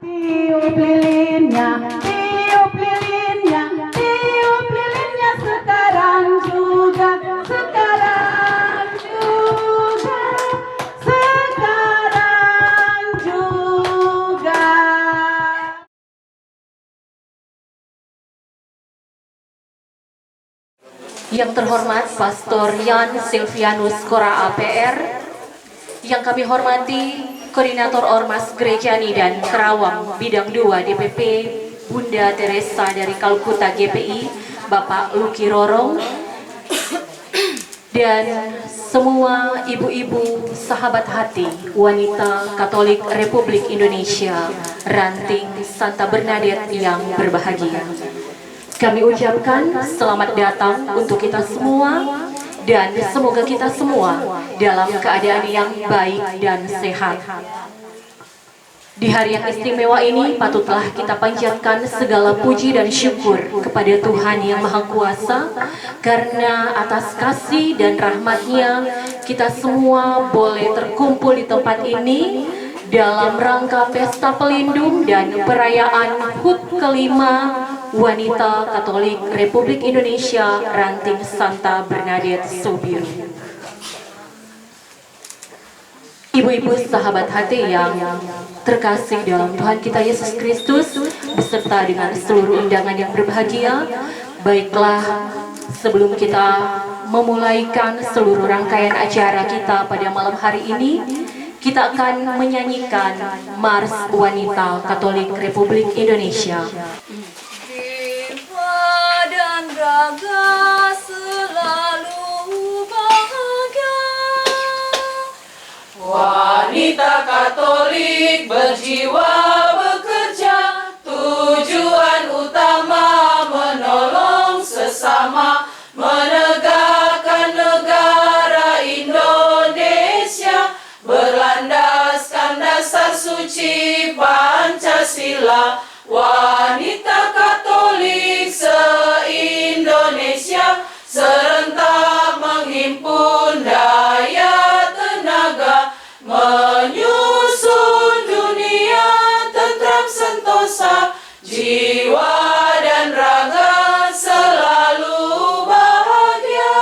tiup lilinnya sekarang juga, sekarang juga, sekarang juga. Yang terhormat Pastor Yan Silvianus Kora APR, yang kami hormati Koordinator Ormas Gereja Nidan Kerawang Bidang 2 DPP Bunda Teresa dari Kalkuta GPI, Bapak Luki Rorong, dan semua ibu-ibu sahabat hati wanita Katolik Republik Indonesia Ranting Santa Bernadette yang berbahagia. Kami ucapkan selamat datang untuk kita semua dan semoga kita semua dalam keadaan yang baik dan sehat. Di hari yang istimewa ini patutlah kita panjatkan segala puji dan syukur kepada Tuhan Yang Maha Kuasa, karena atas kasih dan rahmat-Nya kita semua boleh terkumpul di tempat ini dalam rangka Pesta Pelindung dan perayaan HUT kelima Wanita Katolik Republik Indonesia Ranting Santa Bernadette Subiru. Ibu-ibu sahabat hati yang terkasih dalam Tuhan kita Yesus Kristus, beserta dengan seluruh undangan yang berbahagia, baiklah sebelum kita memulaikan seluruh rangkaian acara kita pada malam hari ini, kita akan menyanyikan Mars Wanita Katolik Republik Indonesia. Dan raga selalu bahagia. Wanita Katolik berjiwa bekerja, tujuan utama menolong sesama, menegakkan negara Indonesia berlandaskan dasar suci Pancasila. Wanita Katolik se-Indonesia serentak menghimpun daya tenaga, menyusun dunia tentram sentosa, jiwa dan raga selalu bahagia.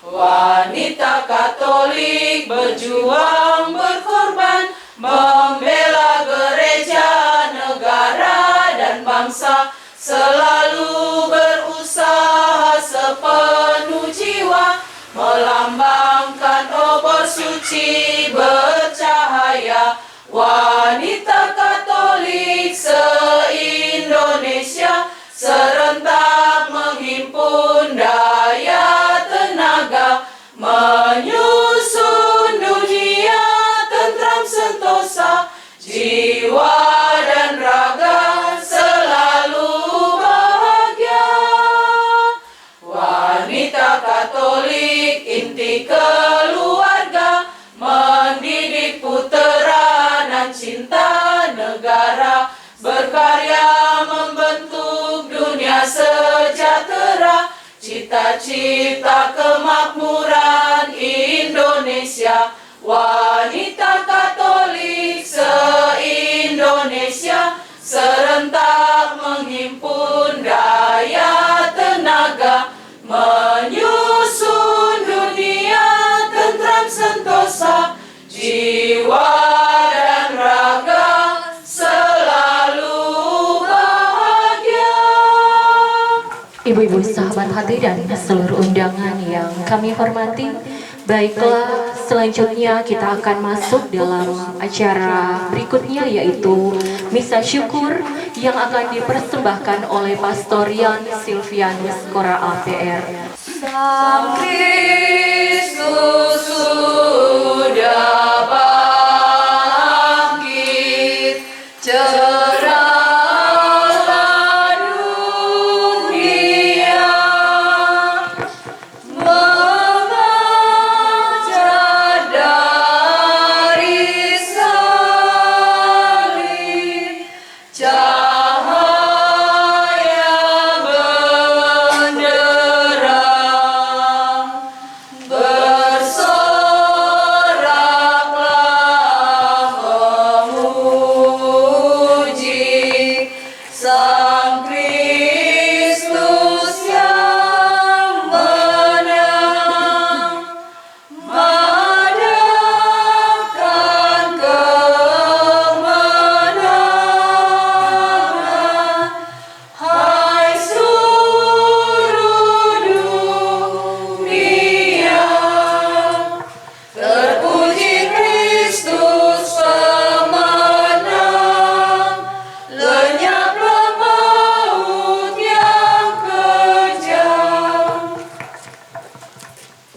Wanita Katolik berjuang berkorban, membela gereja, negara dan bangsa, selalu berusaha sepenuh jiwa, melambangkan obor suci bercahaya. Wanita Katolik se-Indonesia serentak menghimpun daya tenaga, menyusun dunia tentram sentosa, jiwa dan raga selalu bahagia. Wanita Katolik inti keluarga, mendidik putera dan cinta negara, berkarya membentuk dunia sejahtera, cita-cita kemakmuran Indonesia. Wanita Katolik se-Indonesia serentak menghimpun daya tenaga, menyusun dunia tentram sentosa, jiwa dan raga selalu bahagia. Ibu-ibu sahabat hati dan seluruh undangan yang kami hormati, baiklah selanjutnya kita akan masuk dalam acara berikutnya, yaitu Misa Syukur yang akan dipersembahkan oleh Pastor Yan Silvianus Kora APR. Sang Kristus sudah bangkit, cerahlah dunia, mengajar dari salib, cahaya benderang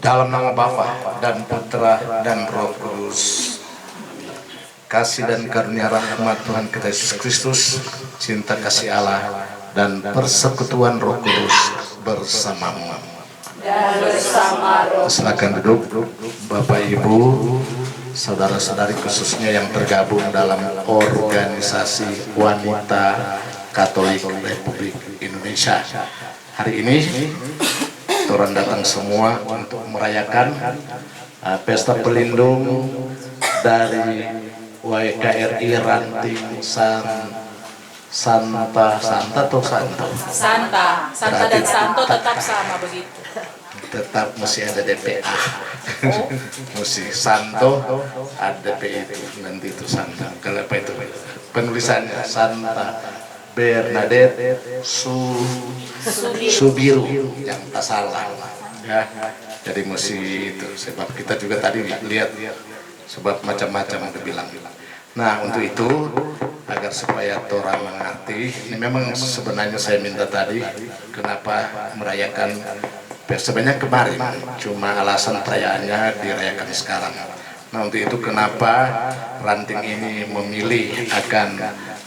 Dalam nama Bapa dan Putra dan Roh Kudus. Kasih dan karunia rahmat Tuhan kita Yesus Kristus, cinta kasih Allah dan persekutuan Roh Kudus bersamamu. Dan bersama roh. Silakan duduk, Bapak Ibu, saudara-saudari khususnya yang tergabung dalam organisasi Wanita Katolik Republik Indonesia. Hari ini orang datang semua untuk merayakan pesta pelindung dari WKRI Ranting Santa atau Santo? Santa dan Santo tetap sama begitu. Tetap mesti ada DPA. Mesti Santo ada DPA itu, nanti itu Santa. Kalau apa itu penulisannya Santa Bernadette Subiru yang tak salah ya. Jadi mesti itu, sebab kita juga tadi lihat sebab macam-macam dibilang. Nah, untuk itu agar supaya orang mengerti, ini memang sebenarnya saya minta tadi kenapa merayakan sebenarnya kemarin, cuma alasan perayaannya dirayakan sekarang. Nah, untuk itu kenapa Ranting ini memilih akan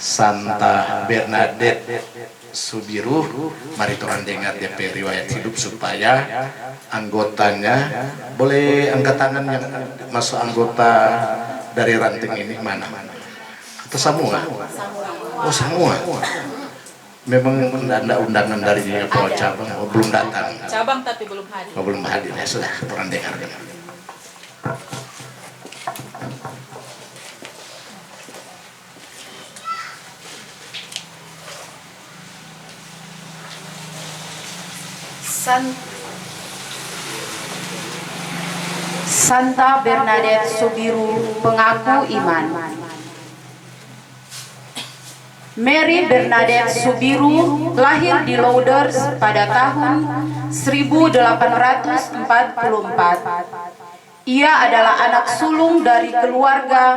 Santa Bernadette Subiru. Mari orang dengar DP riwayat hidup supaya anggotanya boleh angkat tangan yang masuk anggota dari Ranting ini mana? Atau semua? Oh, semua. Memang ada undangan dari cabang, belum datang. Cabang tapi belum hadir. Oh, belum hadir, ya sudah, orang dengar. Santa Bernadette Subiru, pengaku iman. Mary Bernadette Subiru lahir di Louders pada tahun 1844. Ia adalah anak sulung dari keluarga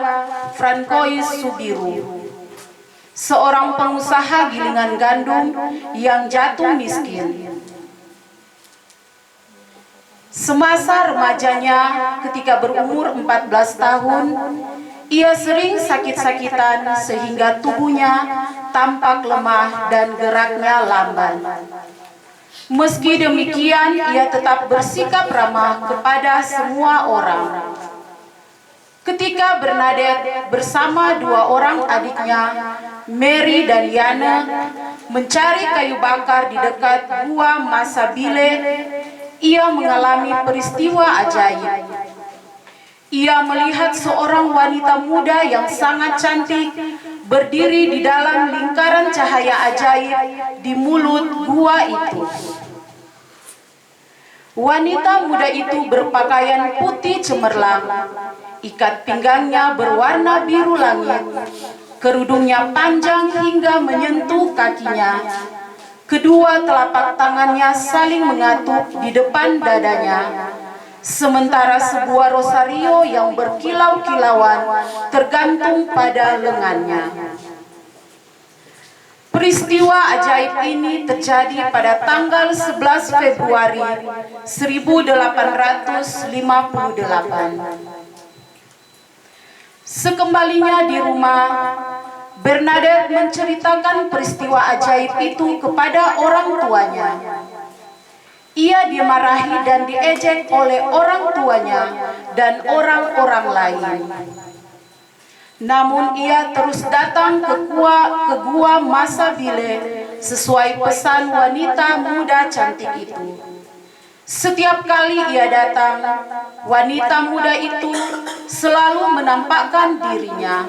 Francois Subiru, seorang pengusaha gilingan gandum yang jatuh miskin. Semasa remajanya ketika berumur 14 tahun, ia sering sakit-sakitan sehingga tubuhnya tampak lemah dan geraknya lamban. Meski demikian, ia tetap bersikap ramah kepada semua orang. Ketika Bernadette bersama dua orang adiknya, Mary dan Yana, mencari kayu bakar di dekat gua Masabile, ia mengalami peristiwa ajaib. Ia melihat seorang wanita muda yang sangat cantik berdiri di dalam lingkaran cahaya ajaib di mulut gua itu. Wanita muda itu berpakaian putih cemerlang, ikat pinggangnya berwarna biru langit, kerudungnya panjang hingga menyentuh kakinya. Kedua telapak tangannya saling mengatup di depan dadanya, sementara sebuah rosario yang berkilau-kilauan tergantung pada lengannya. Peristiwa ajaib ini terjadi pada tanggal 11 Februari 1858. Sekembalinya di rumah, Bernadette menceritakan peristiwa ajaib itu kepada orang tuanya. Ia dimarahi dan diejek oleh orang tuanya dan orang-orang lain. Namun ia terus datang ke gua Masabile sesuai pesan wanita muda cantik itu. Setiap kali ia datang, wanita muda itu selalu menampakkan dirinya.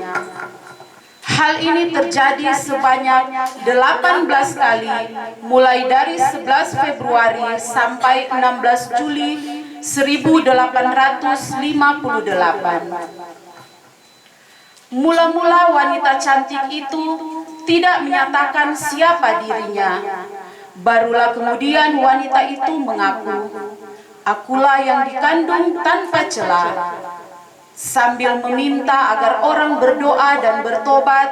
Hal ini terjadi sebanyak 18 kali, mulai dari 11 Februari sampai 16 Juli 1858. Mula-mula wanita cantik itu tidak menyatakan siapa dirinya. Barulah kemudian wanita itu mengaku, "Akulah yang dikandung tanpa celah," sambil meminta agar orang berdoa dan bertobat,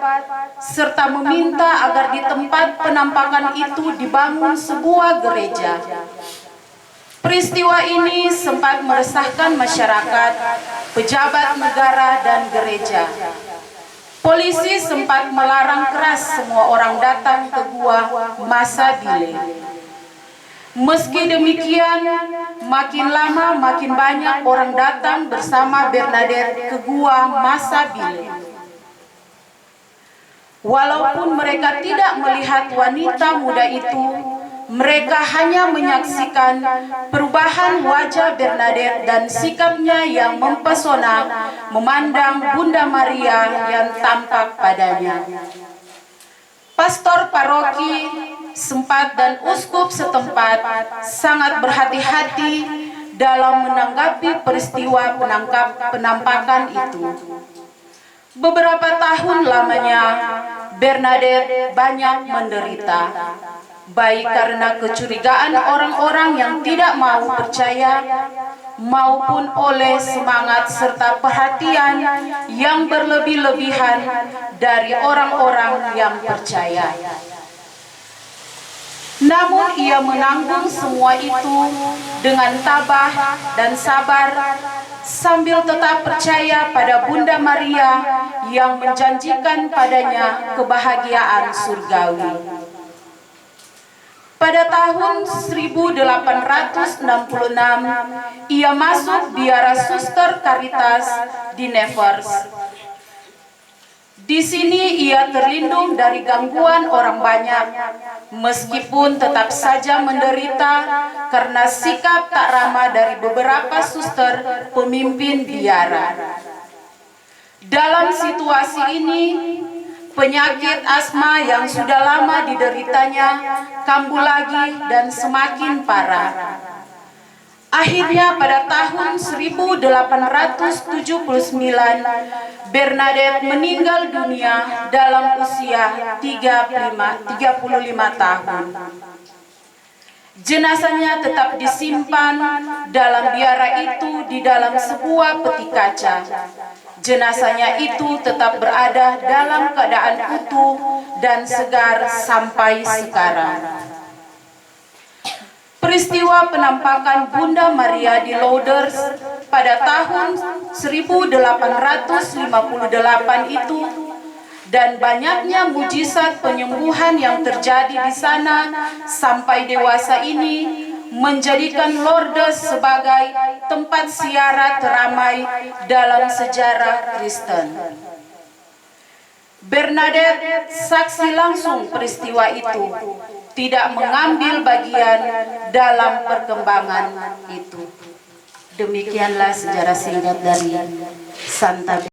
serta meminta agar di tempat penampakan itu dibangun sebuah gereja. Peristiwa ini sempat meresahkan masyarakat, pejabat negara, dan gereja. Polisi sempat melarang keras semua orang datang ke gua Masabile. Meski demikian, makin lama makin banyak orang datang bersama Bernadette ke gua Masabile. Walaupun mereka tidak melihat wanita muda itu, mereka hanya menyaksikan perubahan wajah Bernadette dan sikapnya yang mempesona memandang Bunda Maria yang tampak padanya. Pastor paroki sempat dan uskup setempat sangat berhati-hati dalam menanggapi peristiwa penampakan itu. Beberapa tahun lamanya Bernadette banyak menderita, baik karena kecurigaan orang-orang yang tidak mau percaya maupun oleh semangat serta perhatian yang berlebih-lebihan dari orang-orang yang percaya. Namun ia menanggung semua itu dengan tabah dan sabar sambil tetap percaya pada Bunda Maria yang menjanjikan padanya kebahagiaan surgawi. Pada tahun 1866, ia masuk biara Suster Caritas di Nevers. Di sini ia terlindung dari gangguan orang banyak, meskipun tetap saja menderita karena sikap tak ramah dari beberapa suster pemimpin biara. Dalam situasi ini, penyakit asma yang sudah lama dideritanya kambuh lagi dan semakin parah. Akhirnya pada tahun 1879, Bernadette meninggal dunia dalam usia 35 tahun. Jenazahnya tetap disimpan dalam biara itu di dalam sebuah peti kaca. Jenazahnya itu tetap berada dalam keadaan utuh dan segar sampai sekarang. Peristiwa penampakan Bunda Maria di Lourdes pada tahun 1858 itu dan banyaknya mujizat penyembuhan yang terjadi di sana sampai dewasa ini menjadikan Lourdes sebagai tempat ziarah teramai dalam sejarah Kristen. Bernadette saksi langsung peristiwa itu, tidak mengambil bagian dalam perkembangan itu. Demikianlah sejarah singkat dari Santa